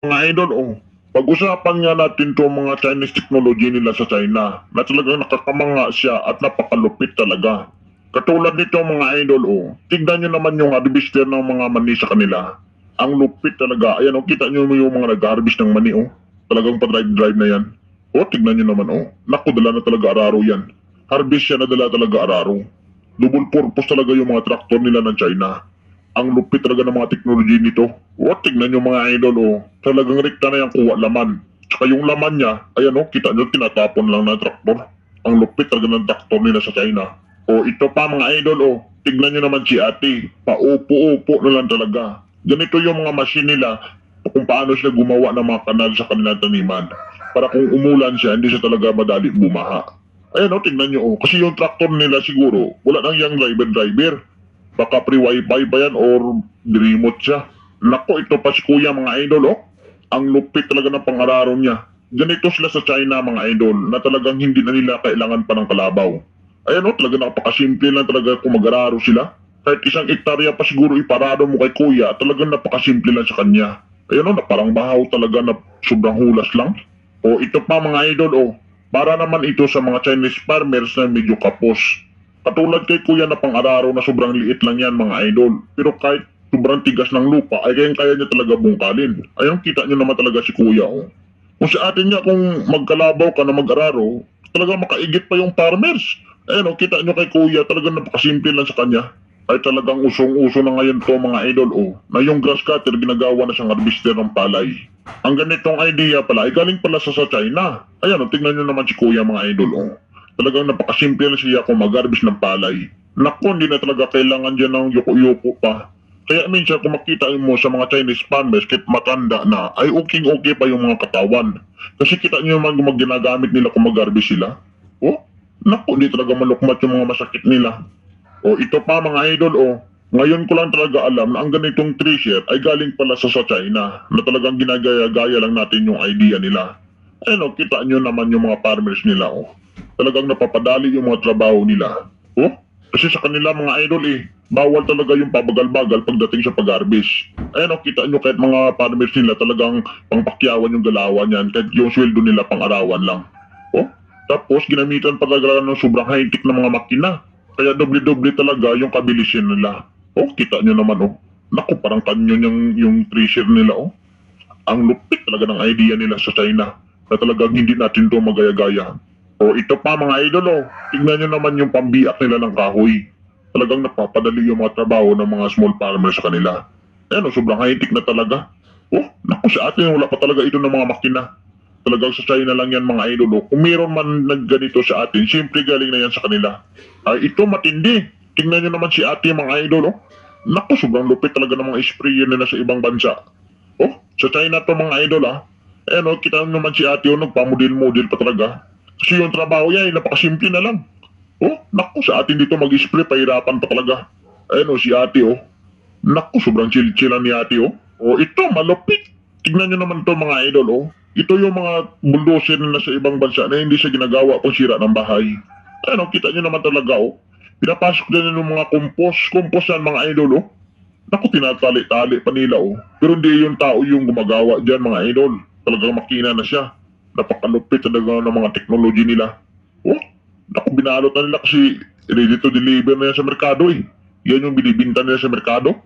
Mga idol, pag-usapan nga natin to mga Chinese technology nila sa China na talagang nakakamanga siya at napakalupit talaga. Katulad nito mga idol, tignan nyo naman yung harvester ng mga mani sa kanila. Ang lupit talaga. Ayan, kita nyo yung mga nag-harvest ng mani, Talagang pa-drive-drive na yan. Tignan nyo naman, Naku, dala na talaga araro yan. Harvest siya na dala talaga araro. Double purpose talaga yung mga traktor nila ng China. Ang lupit talaga ng mga technology nito. Tignan nyo mga idol, Talagang rekta na yung kuha laman. Tsaka yung laman niya, ayan, kita nyo, tinatapon lang ng traktor. Ang lupit talaga ng traktor nila sa China. Ito pa mga idol, tignan nyo naman si ate. Paupo-upo na lang talaga. Ganito yung mga machine nila kung paano sila gumawa ng mga kanal sa kanilang taniman. Para kung umulan siya, hindi siya talaga madali bumaha. Ayan, tignan nyo, Kasi yung traktor nila siguro, wala nang yung driver. Baka pre-wifi ba yan or remote siya. Nako, ito pa si kuya mga idol, Ang lupit talaga ng pangararon niya. Ganito sila sa China mga idol na talagang hindi na nila kailangan pa ng kalabaw. Ayan, talaga napakasimple lang talaga kung mag-araro sila. Kahit isang ektarya pa siguro iparado mo kay kuya, talagang napakasimple lang sa kanya. Ayan, na parang bahaw talaga na sobrang hulas lang. Ito pa mga idol, para naman ito sa mga Chinese farmers na medyo kapos. Katulad kay kuya na pang-araro na sobrang liit lang yan mga idol. Pero kahit sobrang tigas ng lupa ay kaya niya talaga bungkalin. Ayun, kita niyo naman talaga si kuya, Kung sa atin niya kung magkalabaw ka na mag-araro, talaga makaigit pa yung farmers. Ayun, kita niyo kay kuya, talagang napakasimple lang sa kanya. Ay talagang usong-uso na ngayon to mga idol, na yung grass cutter ginagawa na siyang harvester ng palay. Ang ganitong idea pala ay galing pala sa China. Ayan, tingnan niyo naman si kuya mga idol, Talagang napakasimple na siya kung mag-harvest ng palay. Naku, hindi na talaga kailangan dyan ng yuko-yuko pa. Kaya minsan kung makita mo sa mga Chinese farmers kahit matanda na, ay okay pa yung mga katawan. Kasi kita nyo naman kung ginagamit nila kung mag-harvest sila. Naku, hindi talaga malukmat yung mga masakit nila. Ito pa mga idol, ngayon ko lang talaga alam na ang ganitong thresher ay galing pala sa China na talagang ginagaya-gaya lang natin yung idea nila. Ayun, kita nyo naman yung mga farmers nila, Talagang napapadali yung mga trabaho nila. Kasi sa kanila mga idol bawal talaga yung pabagal-bagal pagdating sa pag-harvest. Ayun, kita nyo kahit mga farmers nila talagang pangpakyawan yung galawan yan kahit yung sweldo nila pang-arawan lang. Tapos ginamitan pa talaga ng sobrang high-tech na mga makina. Kaya doble-doble talaga yung kabilisin nila. Kita nyo naman, Naku, parang kanyon yung thresher nila, Ang lupit talaga ng idea nila sa China na talagang hindi natin to magaya-gaya. Ito pa mga idol, tingnan nyo naman yung pambiak nila ng kahoy. Talagang napapadali yung mga trabaho ng mga small farmers sa kanila. Ayan, sobrang high-tech na talaga. Naku, sa atin wala pa talaga ito ng mga makina. Talagang sa China lang yan mga idol, Kung mayroon man nagganito sa atin, siyempre galing na yan sa kanila. Ito matindi. Tingnan nyo naman si ate mga idol, Naku, sobrang lupit talaga ng mga sprayer nila sa ibang bansa. Sa China to mga idol, Ayan, kita naman si ate, nagpamodel-model pa talaga. Kasi yung trabaho niya ay napakasimple na lang. Naku, sa atin dito mag-spray, pahirapan pa talaga. Ayan, si ate, Naku, sobrang chill-chill lang ni ate, ito, malupit. Tignan nyo naman to mga idol, Ito yung mga bulldozer na sa ibang bansa na hindi siya ginagawa pang sira ng bahay. Ayan, kita nyo naman talaga, Pinapasok din yung mga Compose yan mga idol, Naku, tinatali-tali pa nila, Pero hindi yung tao yung gumagawa dyan mga idol. Talagang makina na siya. Napakalupit talaga ng mga technology nila. Naku, binalot na nila kasi ready to deliver na yan sa merkado, Yan yung binibinta nila sa merkado.